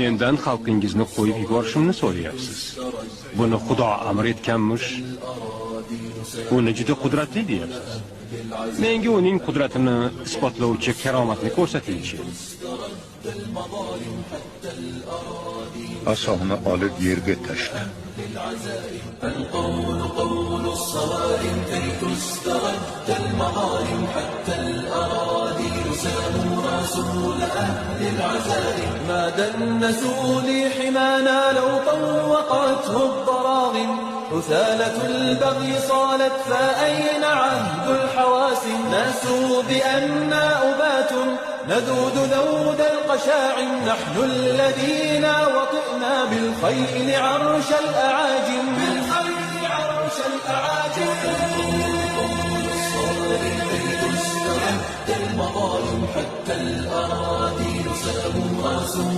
mendan xalqingizni qo'yib yuborishimni so'rayapsiz. Buni Xudo amr etganmish. Uni juda qudratli deyapsiz. Menga uning qudratini isbotlovchi karomatni ko'rsatingchi. Asoni olib yerga tashla. ما دنسوا لي حمانا لو طوقته الضراغم رسالة البغي صالت فأين عهد الحواسم ناسوا بأننا أبات نذود ذود القشاعم نحن الذين وطئنا بالخيل عرش الأعاجم المظالم حتى الأراضي سلموا راسوا